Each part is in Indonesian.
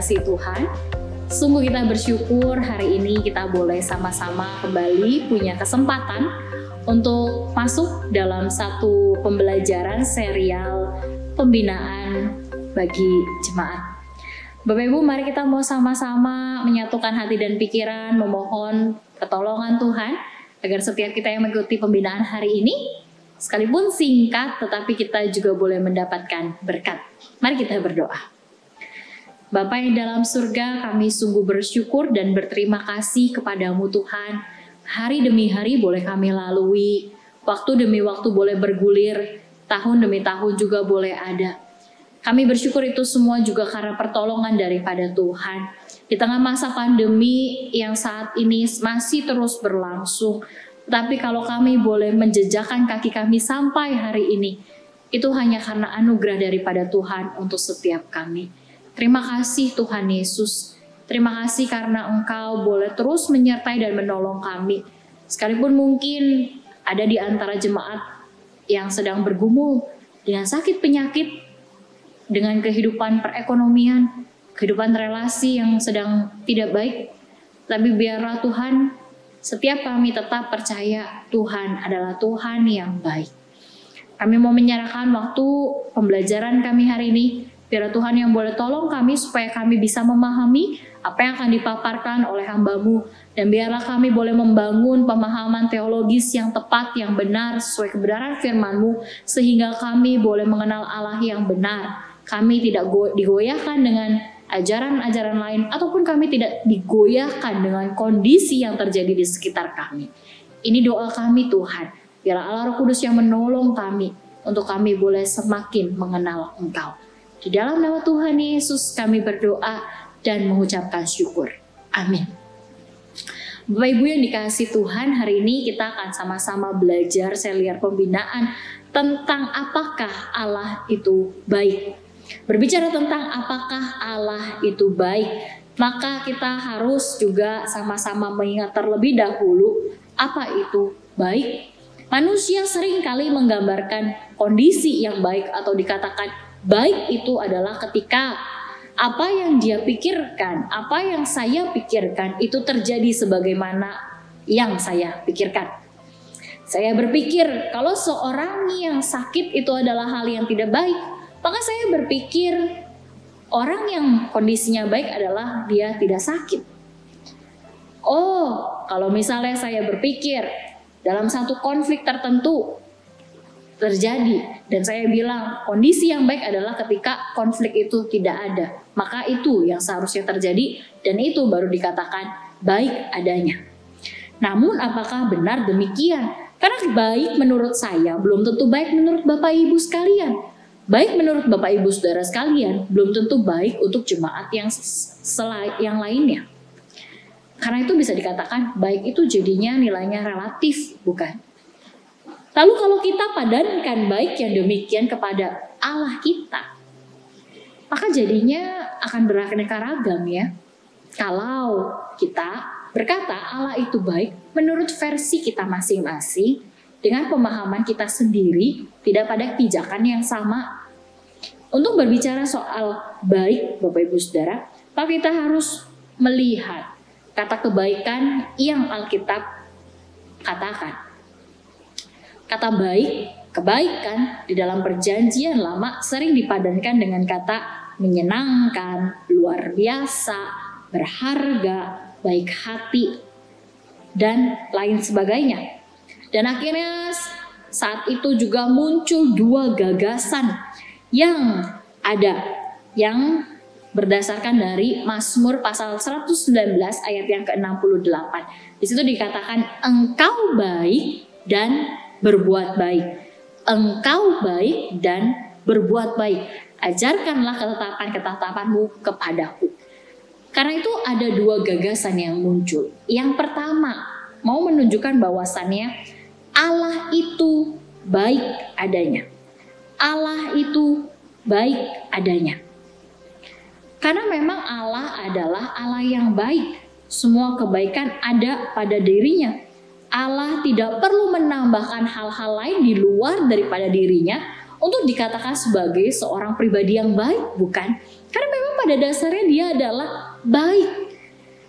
dikasihi Tuhan, sungguh kita bersyukur hari ini kita boleh sama-sama kembali punya kesempatan untuk masuk dalam satu pembelajaran serial pembinaan bagi jemaat. Bapak Ibu, mari kita mau sama-sama menyatukan hati dan pikiran, memohon pertolongan Tuhan agar setiap kita yang mengikuti pembinaan hari ini, sekalipun singkat, tetapi kita juga boleh mendapatkan berkat. Mari kita berdoa. Bapa yang dalam surga, kami sungguh bersyukur dan berterima kasih kepadamu Tuhan. Hari demi hari boleh kami lalui, waktu demi waktu boleh bergulir, tahun demi tahun juga boleh ada. Kami bersyukur itu semua juga karena pertolongan daripada Tuhan. Di tengah masa pandemi yang saat ini masih terus berlangsung, tapi kalau kami boleh menjejakkan kaki kami sampai hari ini, itu hanya karena anugerah daripada Tuhan untuk setiap kami. Terima kasih Tuhan Yesus. Terima kasih karena Engkau boleh terus menyertai dan menolong kami. Sekalipun mungkin ada di antara jemaat yang sedang bergumul dengan sakit penyakit, dengan kehidupan perekonomian, kehidupan relasi yang sedang tidak baik. Tapi biarlah Tuhan, setiap kami tetap percaya Tuhan adalah Tuhan yang baik. Kami mau menyerahkan waktu pembelajaran kami hari ini. Biar Tuhan yang boleh tolong kami supaya kami bisa memahami apa yang akan dipaparkan oleh hamba-Mu. Dan biarlah kami boleh membangun pemahaman teologis yang tepat, yang benar, sesuai kebenaran firman-Mu. Sehingga kami boleh mengenal Allah yang benar. Kami tidak digoyahkan dengan ajaran-ajaran lain, ataupun kami tidak digoyahkan dengan kondisi yang terjadi di sekitar kami. Ini doa kami Tuhan, biarlah Allah Roh Kudus yang menolong kami, untuk kami boleh semakin mengenal Engkau. Di dalam nama Tuhan Yesus kami berdoa dan mengucapkan syukur. Amin. Bapak Ibu yang dikasihi Tuhan, hari ini kita akan sama-sama belajar serial pembinaan tentang apakah Allah itu baik. Berbicara tentang apakah Allah itu baik, maka kita harus juga sama-sama mengingat terlebih dahulu apa itu baik. Manusia sering kali menggambarkan kondisi yang baik atau dikatakan baik itu adalah ketika apa yang dia pikirkan, apa yang saya pikirkan itu terjadi sebagaimana yang saya pikirkan. Saya berpikir kalau seorang yang sakit itu adalah hal yang tidak baik, maka saya berpikir orang yang kondisinya baik adalah dia tidak sakit. Oh, kalau misalnya saya berpikir dalam satu konflik tertentu terjadi dan saya bilang kondisi yang baik adalah ketika konflik itu tidak ada, maka itu yang seharusnya terjadi dan itu baru dikatakan baik adanya. Namun apakah benar demikian? Karena baik menurut saya belum tentu baik menurut Bapak Ibu sekalian. Baik menurut Bapak Ibu Saudara sekalian, belum tentu baik untuk jemaat yang lainnya. Karena itu bisa dikatakan baik itu jadinya nilainya relatif, bukan? Lalu kalau kita padankan baik yang demikian kepada Allah kita, maka jadinya akan beraneka ragam ya. Kalau kita berkata Allah itu baik menurut versi kita masing-masing, dengan pemahaman kita sendiri, tidak pada pijakan yang sama. Untuk berbicara soal baik, Bapak Ibu Saudara, maka kita harus melihat kata kebaikan yang Alkitab katakan. Kata baik, kebaikan di dalam perjanjian lama sering dipadankan dengan kata menyenangkan, luar biasa, berharga, baik hati, dan lain sebagainya. Dan akhirnya saat itu juga muncul dua gagasan yang ada, yang berdasarkan dari Mazmur pasal 119 ayat yang ke-68. Di situ dikatakan engkau baik dan berbuat baik. Engkau baik dan berbuat baik. Ajarkanlah ketetapan-ketetapanmu kepadaku. Karena itu ada dua gagasan yang muncul. Yang pertama, mau menunjukkan bahwasannya Allah itu baik adanya. Allah itu baik adanya. Karena memang Allah adalah Allah yang baik. Semua kebaikan ada pada dirinya. Allah tidak perlu menambahkan hal-hal lain di luar daripada dirinya untuk dikatakan sebagai seorang pribadi yang baik, bukan? Karena memang pada dasarnya dia adalah baik.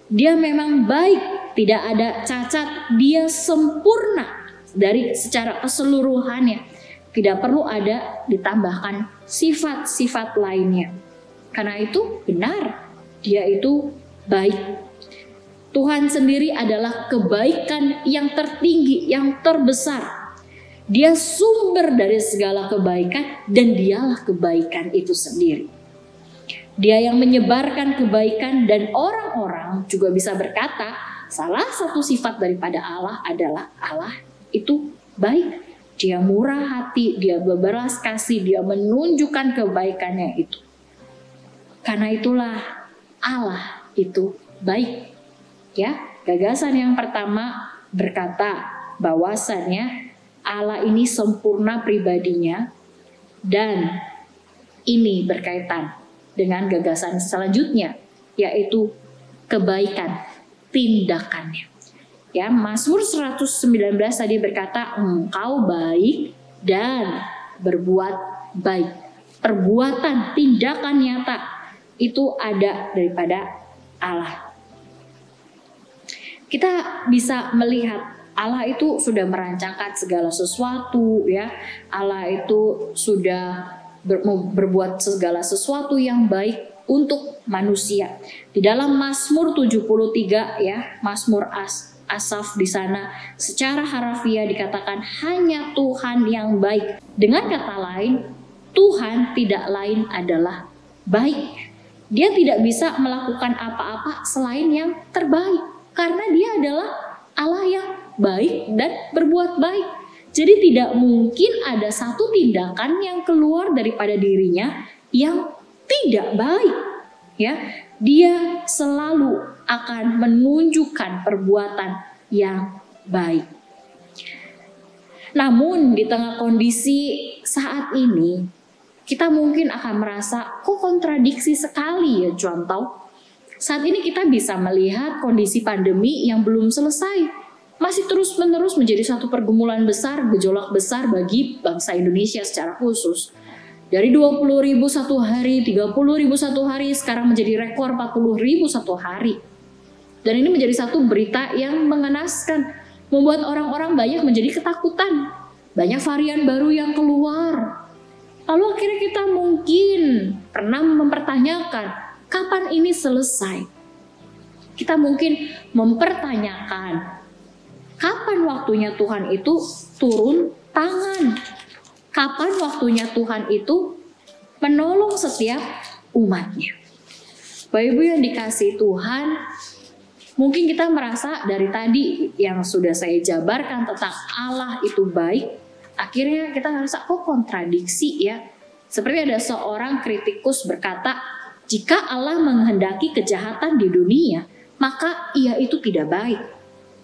Dia memang baik, tidak ada cacat, dia sempurna dari secara keseluruhannya. Tidak perlu ada ditambahkan sifat-sifat lainnya. Karena itu benar, dia itu baik. Tuhan sendiri adalah kebaikan yang tertinggi, yang terbesar. Dia sumber dari segala kebaikan dan dialah kebaikan itu sendiri. Dia yang menyebarkan kebaikan dan orang-orang juga bisa berkata salah satu sifat daripada Allah adalah Allah itu baik. Dia murah hati, dia berbelas kasih, dia menunjukkan kebaikannya itu. Karena itulah Allah itu baik. Ya, gagasan yang pertama berkata bahwasannya Allah ini sempurna pribadinya dan ini berkaitan dengan gagasan selanjutnya, yaitu kebaikan tindakannya. Ya, Mazmur 119 tadi berkata, engkau baik dan berbuat baik. Perbuatan, tindakan nyata itu ada daripada Allah. Kita bisa melihat Allah itu sudah merancangkan segala sesuatu, ya. Allah itu sudah berbuat segala sesuatu yang baik untuk manusia. Di dalam Mazmur 73 ya, Mazmur Asaf di sana secara harafiah dikatakan hanya Tuhan yang baik. Dengan kata lain, Tuhan tidak lain adalah baik. Dia tidak bisa melakukan apa-apa selain yang terbaik karena dia adalah Allah yang baik dan berbuat baik. Jadi tidak mungkin ada satu tindakan yang keluar daripada dirinya yang tidak baik. Ya, dia selalu akan menunjukkan perbuatan yang baik. Namun di tengah kondisi saat ini, kita mungkin akan merasa kok kontradiksi sekali ya contoh. Saat ini kita bisa melihat kondisi pandemi yang belum selesai. Masih terus-menerus menjadi satu pergumulan besar, gejolak besar bagi bangsa Indonesia secara khusus. Dari 20.000 satu hari, 30.000 satu hari, sekarang menjadi rekor 40.000 satu hari. Dan ini menjadi satu berita yang mengenaskan, membuat orang-orang banyak menjadi ketakutan. Banyak varian baru yang keluar. Lalu akhirnya kita mungkin pernah mempertanyakan, kapan ini selesai? Kita mungkin mempertanyakan, kapan waktunya Tuhan itu turun tangan? Kapan waktunya Tuhan itu menolong setiap umatnya? Bapak Ibu yang dikasihi Tuhan, mungkin kita merasa dari tadi yang sudah saya jabarkan tentang Allah itu baik, akhirnya kita merasa kok kontradiksi ya. Seperti ada seorang kritikus berkata, jika Allah menghendaki kejahatan di dunia, maka ia itu tidak baik.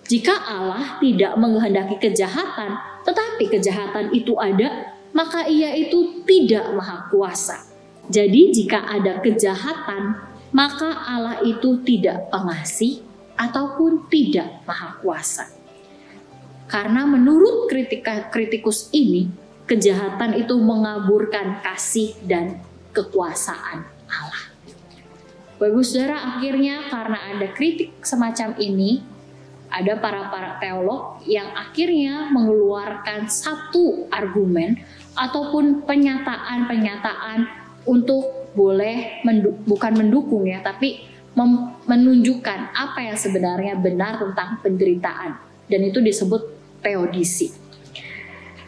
Jika Allah tidak menghendaki kejahatan, tetapi kejahatan itu ada, maka ia itu tidak maha kuasa. Jadi jika ada kejahatan, maka Allah itu tidak pengasih ataupun tidak maha kuasa. Karena menurut kritikus ini, kejahatan itu mengaburkan kasih dan kekuasaan Allah. Bapak Saudara, akhirnya karena ada kritik semacam ini, ada para teolog yang akhirnya mengeluarkan satu argumen ataupun pernyataan untuk boleh bukan mendukung ya, tapi menunjukkan apa yang sebenarnya benar tentang penderitaan, dan itu disebut teodisi.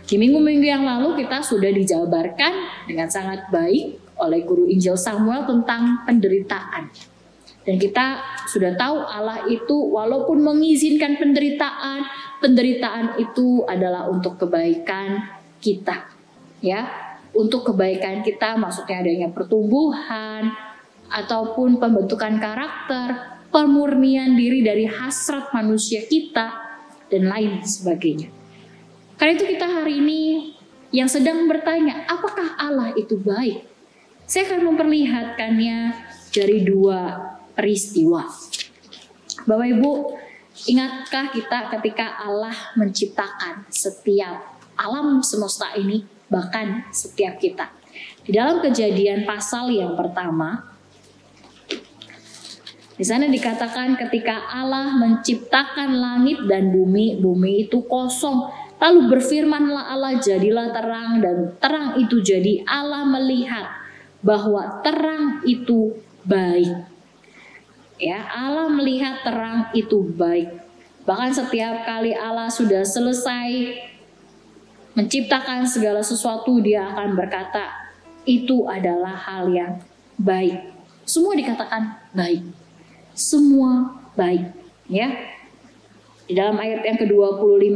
Di minggu-minggu yang lalu kita sudah dijabarkan dengan sangat baik oleh guru Injil Samuel tentang penderitaan. Dan kita sudah tahu Allah itu walaupun mengizinkan penderitaan, penderitaan itu adalah untuk kebaikan kita. Ya, untuk kebaikan kita maksudnya adanya pertumbuhan ataupun pembentukan karakter, pemurnian diri dari hasrat manusia kita dan lain sebagainya. Karena itu kita hari ini yang sedang bertanya, apakah Allah itu baik? Saya akan memperlihatkannya dari dua peristiwa. Bapak Ibu, ingatkah kita ketika Allah menciptakan setiap alam semesta ini, bahkan setiap kita? Di dalam Kejadian pasal yang pertama, Di sana dikatakan ketika Allah menciptakan langit dan bumi, bumi itu kosong. Lalu berfirmanlah Allah, jadilah terang, dan terang itu jadi. Allah melihat bahwa terang itu baik. Ya, Allah melihat terang itu baik. Bahkan setiap kali Allah sudah selesai menciptakan segala sesuatu, dia akan berkata, itu adalah hal yang baik. Semua dikatakan baik. Semua baik, ya. Di dalam ayat yang ke-25,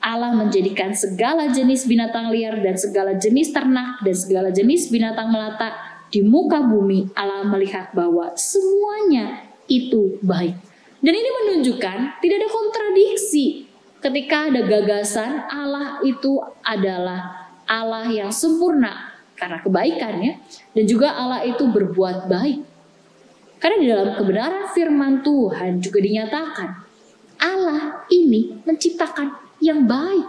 Allah menjadikan segala jenis binatang liar dan segala jenis ternak dan segala jenis binatang melata di muka bumi. Allah melihat bahwa semuanya itu baik. Dan ini menunjukkan tidak ada kontradiksi ketika ada gagasan Allah itu adalah Allah yang sempurna karena kebaikannya, dan juga Allah itu berbuat baik. Karena di dalam kebenaran firman Tuhan juga dinyatakan Allah ini menciptakan yang baik.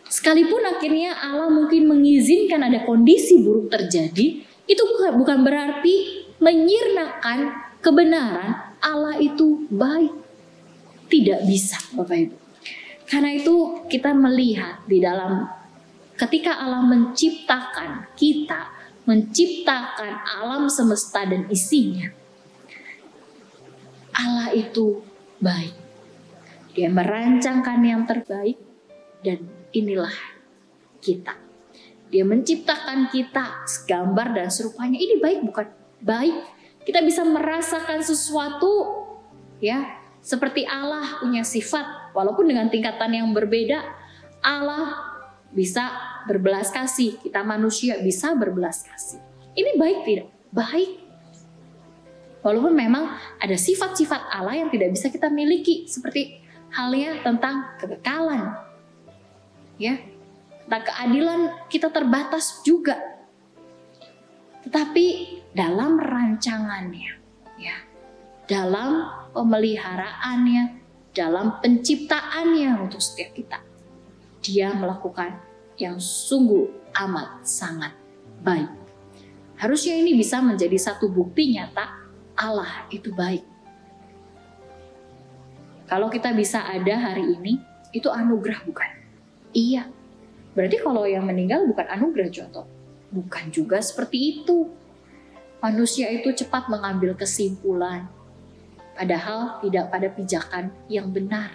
Sekalipun akhirnya Allah mungkin mengizinkan ada kondisi buruk terjadi, itu bukan berarti menyirnakan kebenaran Allah itu baik. Tidak bisa, Bapak Ibu. Karena itu kita melihat di dalam ketika Allah menciptakan kita, menciptakan alam semesta dan isinya, Allah itu baik. Dia merancangkan yang terbaik, dan inilah kita. Dia menciptakan kita segambar dan serupanya. Ini baik bukan? Baik. Kita bisa merasakan sesuatu, ya, seperti Allah punya sifat, walaupun dengan tingkatan yang berbeda. Allah bisa berbelas kasih, kita manusia bisa berbelas kasih. Ini baik tidak? Baik. Walaupun memang ada sifat-sifat Allah yang tidak bisa kita miliki, seperti halnya tentang kekekalan, ya, tentang keadilan kita terbatas juga. Tetapi dalam rancangannya, ya, dalam pemeliharaannya, dalam penciptaannya untuk setiap kita, dia melakukan yang sungguh amat sangat baik. Harusnya ini bisa menjadi satu bukti nyata Allah itu baik. Kalau kita bisa ada hari ini, itu anugerah bukan? Iya. Berarti kalau yang meninggal bukan anugerah, Joto? Bukan juga seperti itu. Manusia itu cepat mengambil kesimpulan, padahal tidak pada pijakan yang benar.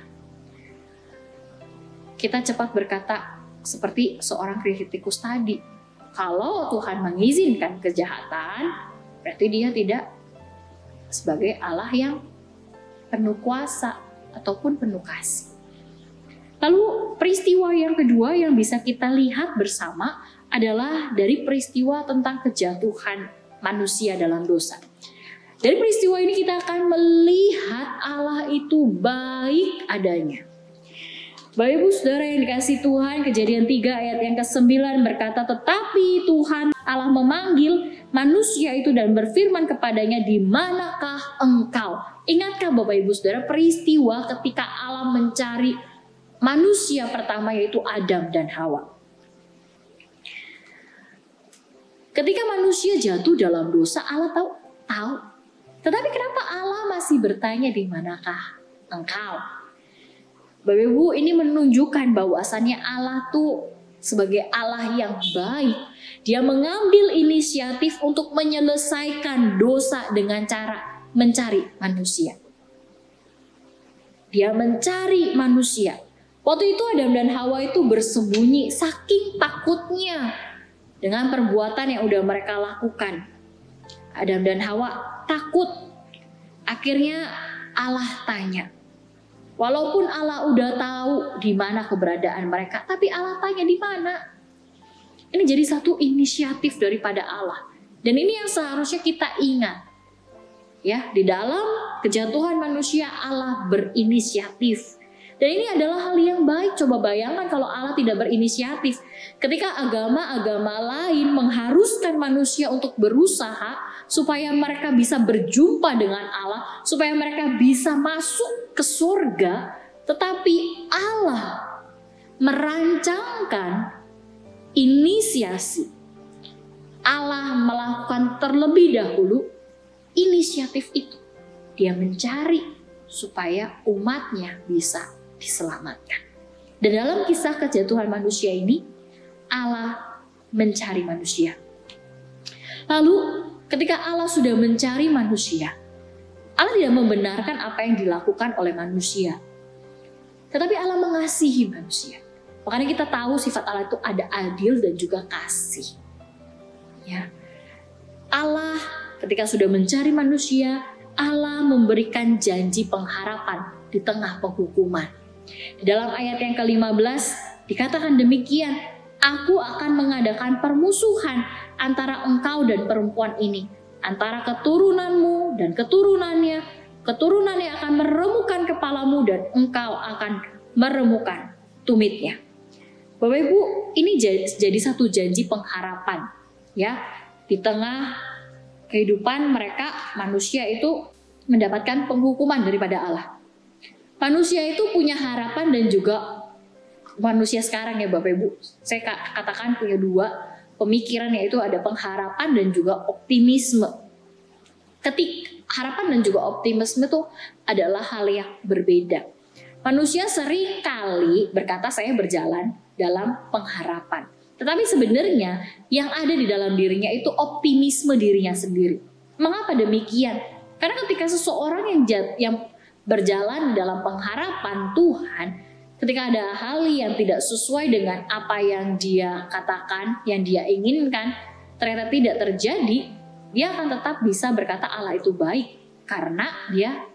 Kita cepat berkata seperti seorang kritikus tadi, kalau Tuhan mengizinkan kejahatan, berarti dia tidak sebagai Allah yang penuh kuasa ataupun penuh kasih. Lalu peristiwa yang kedua yang bisa kita lihat bersama adalah dari peristiwa tentang kejatuhan manusia dalam dosa. Dari peristiwa ini kita akan melihat Allah itu baik adanya. Bapak Ibu Saudara yang dikasihi Tuhan, Kejadian 3 ayat yang ke-9 berkata, tetapi Tuhan Allah memanggil manusia itu dan berfirman kepadanya, di manakah engkau? Ingatkah Bapak Ibu Saudara peristiwa ketika Allah mencari manusia pertama, yaitu Adam dan Hawa. Ketika manusia jatuh dalam dosa, Allah tahu. Tetapi kenapa Allah masih bertanya, di manakah engkau? Bapak Ibu, ini menunjukkan bahwasannya Allah tuh sebagai Allah yang baik. Dia mengambil inisiatif untuk menyelesaikan dosa dengan cara mencari manusia. Dia mencari manusia. Waktu itu Adam dan Hawa itu bersembunyi saking takutnya dengan perbuatan yang udah mereka lakukan. Adam dan Hawa takut. Akhirnya Allah tanya. Walaupun Allah udah tahu di mana keberadaan mereka, tapi Allah tanya di mana. Ini jadi satu inisiatif daripada Allah. Dan ini yang seharusnya kita ingat. Ya, di dalam kejatuhan manusia Allah berinisiatif. Dan ini adalah hal yang baik. Coba bayangkan kalau Allah tidak berinisiatif. Ketika agama-agama lain mengharuskan manusia untuk berusaha supaya mereka bisa berjumpa dengan Allah, supaya mereka bisa masuk ke surga, tetapi Allah merancangkan inisiasi. Allah melakukan terlebih dahulu inisiatif itu. Dia mencari supaya umatnya bisa diselamatkan. Dan dalam kisah kejatuhan manusia ini, Allah mencari manusia. Lalu ketika Allah sudah mencari manusia, Allah tidak membenarkan apa yang dilakukan oleh manusia. Tetapi Allah mengasihi manusia. Makanya kita tahu sifat Allah itu ada adil dan juga kasih. Ya. Allah ketika sudah mencari manusia, Allah memberikan janji pengharapan di tengah penghukuman. Di dalam ayat yang ke-15 dikatakan demikian, aku akan mengadakan permusuhan antara engkau dan perempuan ini, antara keturunanmu dan keturunannya. Keturunannya akan meremukkan kepalamu dan engkau akan meremukkan tumitnya. Bapak Ibu, ini jadi satu janji pengharapan, ya. Di tengah kehidupan mereka, manusia itu mendapatkan penghukuman daripada Allah. Manusia itu punya harapan dan juga manusia sekarang ya Bapak Ibu. Saya katakan punya dua pemikiran, yaitu ada pengharapan dan juga optimisme. Harapan dan juga optimisme itu adalah hal yang berbeda. Manusia sering kali berkata saya berjalan dalam pengharapan. Tetapi sebenarnya yang ada di dalam dirinya itu optimisme dirinya sendiri. Mengapa demikian? Karena ketika seseorang yang berjalan dalam pengharapan Tuhan, ketika ada hal yang tidak sesuai dengan apa yang dia katakan, yang dia inginkan, ternyata tidak terjadi, dia akan tetap bisa berkata Allah itu baik karena dia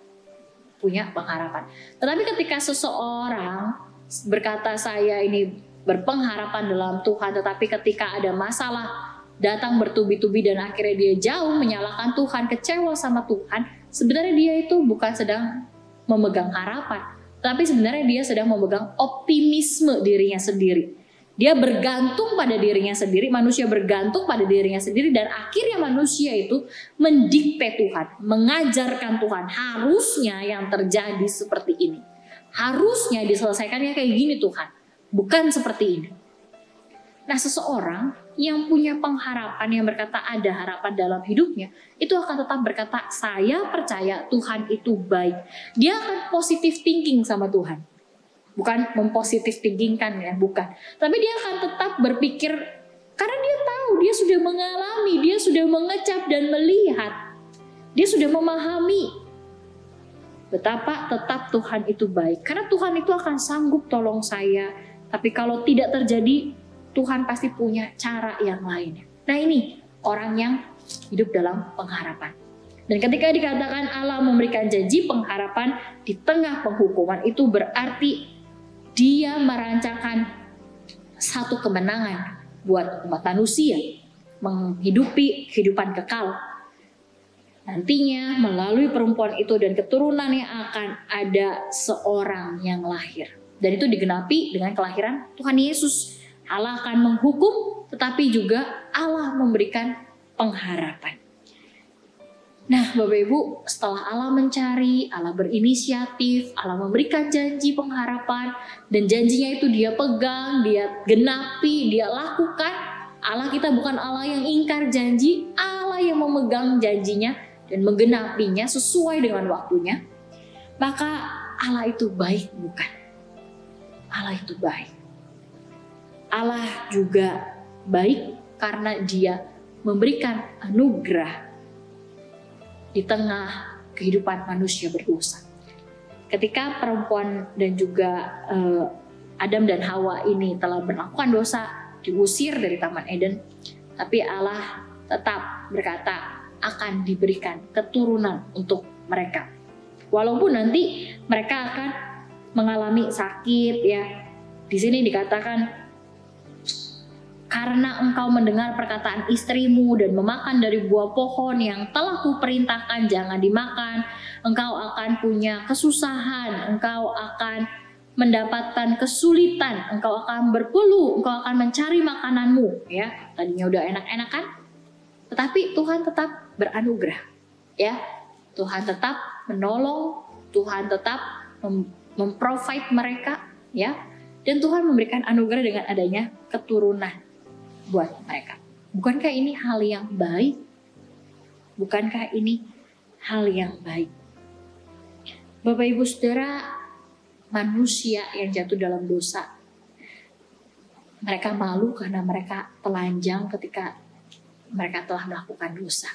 punya pengharapan. Tetapi ketika seseorang berkata saya ini berpengharapan dalam Tuhan, tetapi ketika ada masalah datang bertubi-tubi dan akhirnya dia jauh menyalahkan Tuhan, kecewa sama Tuhan, sebenarnya dia itu bukan sedang memegang harapan, tapi sebenarnya dia sedang memegang optimisme dirinya sendiri. Dia bergantung pada dirinya sendiri, manusia bergantung pada dirinya sendiri, dan akhirnya manusia itu mendikte Tuhan, mengajarkan Tuhan, harusnya yang terjadi seperti ini. Harusnya diselesaikannya kayak gini Tuhan, bukan seperti ini. Nah, seseorang yang punya pengharapan, yang berkata ada harapan dalam hidupnya, itu akan tetap berkata, saya percaya Tuhan itu baik. Dia akan positive thinking sama Tuhan. Bukan mempositif thinkingkan ya, bukan. Tapi dia akan tetap berpikir, karena dia tahu, dia sudah mengalami, dia sudah mengecap dan melihat. Dia sudah memahami betapa tetap Tuhan itu baik. Karena Tuhan itu akan sanggup tolong saya. Tapi kalau tidak terjadi, Tuhan pasti punya cara yang lainnya. Nah, ini orang yang hidup dalam pengharapan. Dan ketika dikatakan Allah memberikan janji pengharapan di tengah penghukuman, itu berarti dia merancangkan satu kemenangan buat umat manusia, menghidupi kehidupan kekal. Nantinya melalui perempuan itu dan keturunannya akan ada seorang yang lahir. Dan itu digenapi dengan kelahiran Tuhan Yesus. Allah akan menghukum, tetapi juga Allah memberikan pengharapan. Nah, Bapak Ibu, setelah Allah mencari, Allah berinisiatif, Allah memberikan janji pengharapan, dan janjinya itu dia pegang, dia genapi, dia lakukan. Allah kita bukan Allah yang ingkar janji, Allah yang memegang janjinya dan menggenapinya sesuai dengan waktunya. Maka Allah itu baik, bukan? Allah itu baik. Allah juga baik karena dia memberikan anugerah di tengah kehidupan manusia berdosa. Ketika perempuan dan juga Adam dan Hawa ini telah melakukan dosa, diusir dari Taman Eden, tapi Allah tetap berkata akan diberikan keturunan untuk mereka. Walaupun nanti mereka akan mengalami sakit ya. Di sini dikatakan, karena engkau mendengar perkataan istrimu dan memakan dari buah pohon yang telah kuperintahkan jangan dimakan, engkau akan punya kesusahan, engkau akan mendapatkan kesulitan, engkau akan berpeluh, engkau akan mencari makananmu. Ya, tadinya udah enak-enakan, tetapi Tuhan tetap beranugerah. Ya, Tuhan tetap menolong, Tuhan tetap memprovide mereka. Ya, dan Tuhan memberikan anugerah dengan adanya keturunan buat mereka. Bukankah ini hal yang baik? Bukankah ini hal yang baik. Bapak Ibu Saudara, manusia yang jatuh dalam dosa, mereka malu karena mereka telanjang ketika mereka telah melakukan dosa.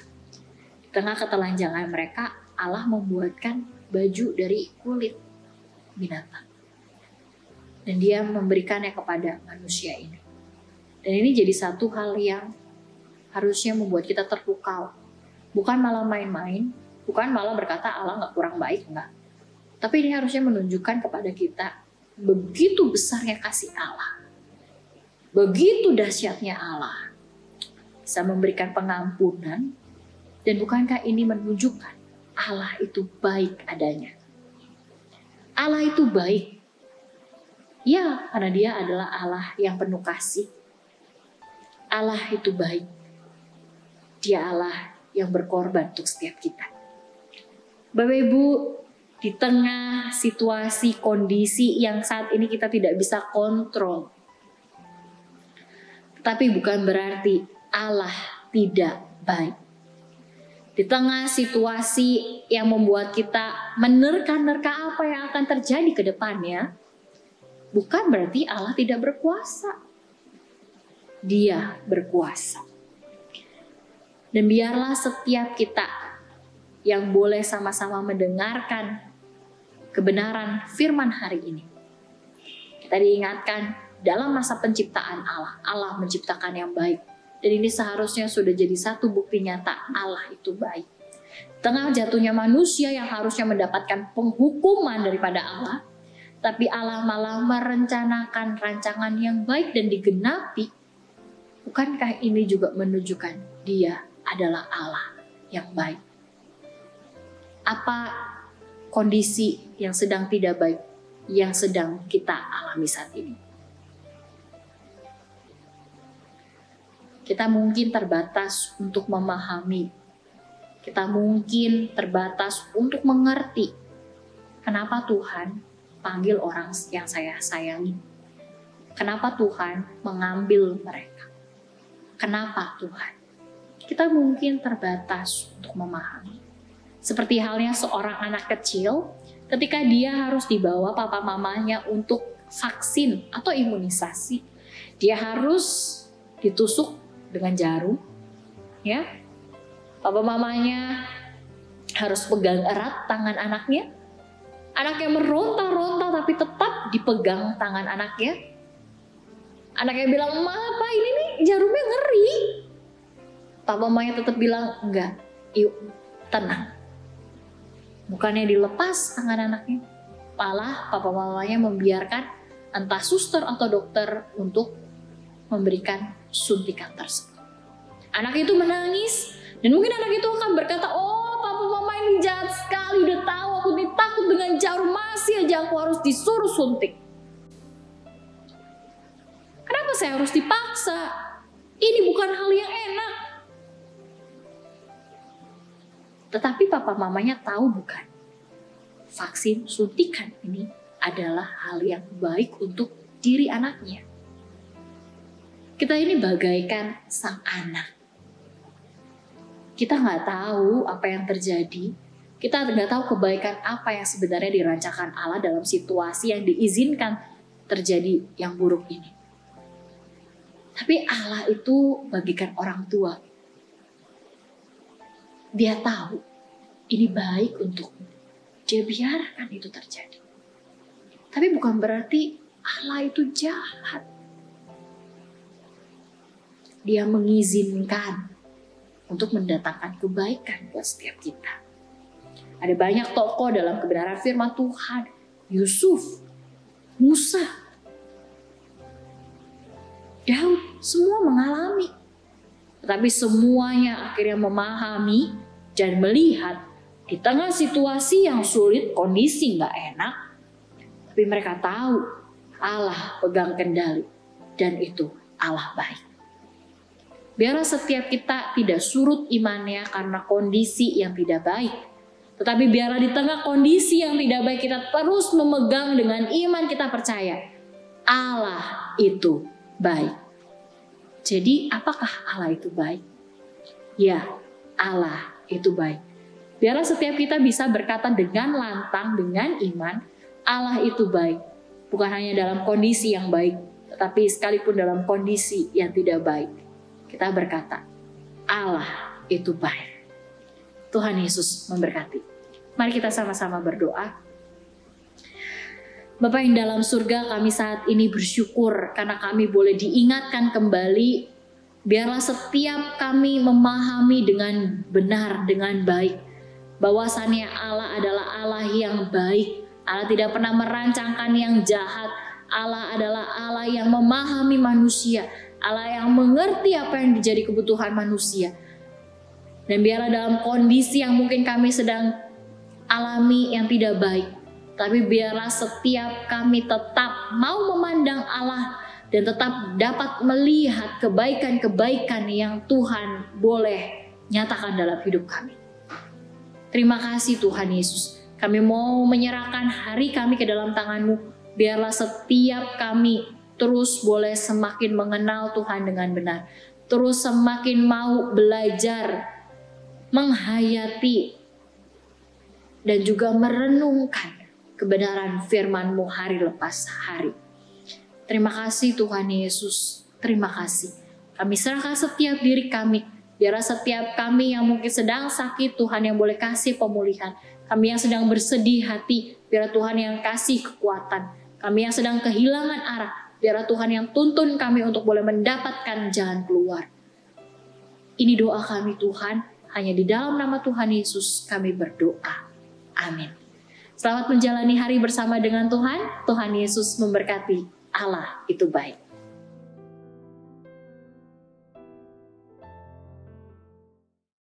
Di tengah ketelanjangan mereka, Allah membuatkan baju dari kulit binatang. Dan dia memberikannya kepada manusia ini. Dan ini jadi satu hal yang harusnya membuat kita terpukau. Bukan malah main-main, bukan malah berkata Allah nggak kurang baik, enggak. Tapi ini harusnya menunjukkan kepada kita begitu besarnya kasih Allah. Begitu dahsyatnya Allah. Bisa memberikan pengampunan. Dan bukankah ini menunjukkan Allah itu baik adanya? Allah itu baik. Ya, karena dia adalah Allah yang penuh kasih. Allah itu baik. Dia Allah yang berkorban untuk setiap kita. Bapak Ibu, di tengah situasi kondisi yang saat ini kita tidak bisa kontrol. Tapi bukan berarti Allah tidak baik. Di tengah situasi yang membuat kita menerka-nerka apa yang akan terjadi ke depannya, bukan berarti Allah tidak berkuasa. Dia berkuasa. Dan biarlah setiap kita yang boleh sama-sama mendengarkan kebenaran firman hari ini, kita diingatkan dalam masa penciptaan Allah, Allah menciptakan yang baik. Dan ini seharusnya sudah jadi satu bukti nyata Allah itu baik. Tengah jatuhnya manusia yang harusnya mendapatkan penghukuman daripada Allah, tapi Allah malah merencanakan rancangan yang baik dan digenapi. Bukankah ini juga menunjukkan dia adalah Allah yang baik? Apa kondisi yang sedang tidak baik yang sedang kita alami saat ini? Kita mungkin terbatas untuk memahami. Kita mungkin terbatas untuk mengerti kenapa Tuhan panggil orang yang saya sayangi. Kenapa Tuhan mengambil mereka? Kenapa Tuhan? Kita mungkin terbatas untuk memahami. Seperti halnya seorang anak kecil ketika dia harus dibawa papa mamanya untuk vaksin atau imunisasi. Dia harus ditusuk dengan jarum, ya. Papa mamanya harus pegang erat tangan anaknya. Anaknya meronta-ronta tapi tetap dipegang tangan anaknya. Anaknya bilang, "Ma, apa ini nih jarumnya ngeri." Papa mamanya tetap bilang, "Enggak, yuk tenang." Bukannya dilepas tangan anaknya, malah papa mamanya membiarkan entah suster atau dokter untuk memberikan suntikan tersebut. Anak itu menangis dan mungkin anak itu akan berkata, "Oh, papa mama ini jahat sekali, udah tahu aku takut dengan jarum, masih aja aku harus disuruh suntik. Kenapa saya harus dipaksa? Ini bukan hal yang enak." Tetapi papa mamanya tahu bukan? Vaksin suntikan ini adalah hal yang baik untuk diri anaknya. Kita ini bagaikan sang anak. Kita nggak tahu apa yang terjadi. Kita nggak tahu kebaikan apa yang sebenarnya dirancangkan Allah dalam situasi yang diizinkan terjadi yang buruk ini. Tapi Allah itu bagaikan orang tua. Dia tahu ini baik untukmu. Dia biarkan itu terjadi. Tapi bukan berarti Allah itu jahat. Dia mengizinkan untuk mendatangkan kebaikan buat setiap kita. Ada banyak tokoh dalam kebenaran firman Tuhan. Yusuf, Musa, Daud, semua mengalami. Tetapi semuanya akhirnya memahami dan melihat di tengah situasi yang sulit, kondisi gak enak. Tapi mereka tahu Allah pegang kendali dan itu Allah baik. Biarlah setiap kita tidak surut imannya karena kondisi yang tidak baik. Tetapi biarlah di tengah kondisi yang tidak baik kita terus memegang dengan iman, kita percaya Allah itu baik. Jadi apakah Allah itu baik? Ya, Allah itu baik. Biarlah setiap kita bisa berkata dengan lantang, dengan iman, Allah itu baik. Bukan hanya dalam kondisi yang baik, tetapi sekalipun dalam kondisi yang tidak baik. Kita berkata, Allah itu baik. Tuhan Yesus memberkati. Mari kita sama-sama berdoa. Bapa yang dalam surga, kami saat ini bersyukur karena kami boleh diingatkan kembali. Biarlah setiap kami memahami dengan benar, dengan baik, bahwasannya Allah adalah Allah yang baik. Allah tidak pernah merancangkan yang jahat. Allah adalah Allah yang memahami manusia. Allah yang mengerti apa yang menjadi kebutuhan manusia. Dan biarlah dalam kondisi yang mungkin kami sedang alami yang tidak baik, tapi biarlah setiap kami tetap mau memandang Allah dan tetap dapat melihat kebaikan-kebaikan yang Tuhan boleh nyatakan dalam hidup kami. Terima kasih Tuhan Yesus. Kami mau menyerahkan hari kami ke dalam tangan-Mu. Biarlah setiap kami terus boleh semakin mengenal Tuhan dengan benar. Terus semakin mau belajar, menghayati, dan juga merenungkan kebenaran firman-Mu hari lepas hari. Terima kasih Tuhan Yesus. Terima kasih. Kami serahkan setiap diri kami. Biarlah setiap kami yang mungkin sedang sakit, Tuhan yang boleh kasih pemulihan. Kami yang sedang bersedih hati, biarlah Tuhan yang kasih kekuatan. Kami yang sedang kehilangan arah, biarlah Tuhan yang tuntun kami untuk boleh mendapatkan jalan keluar. Ini doa kami Tuhan, hanya di dalam nama Tuhan Yesus kami berdoa. Amin. Selamat menjalani hari bersama dengan Tuhan. Tuhan Yesus memberkati. Allah itu baik.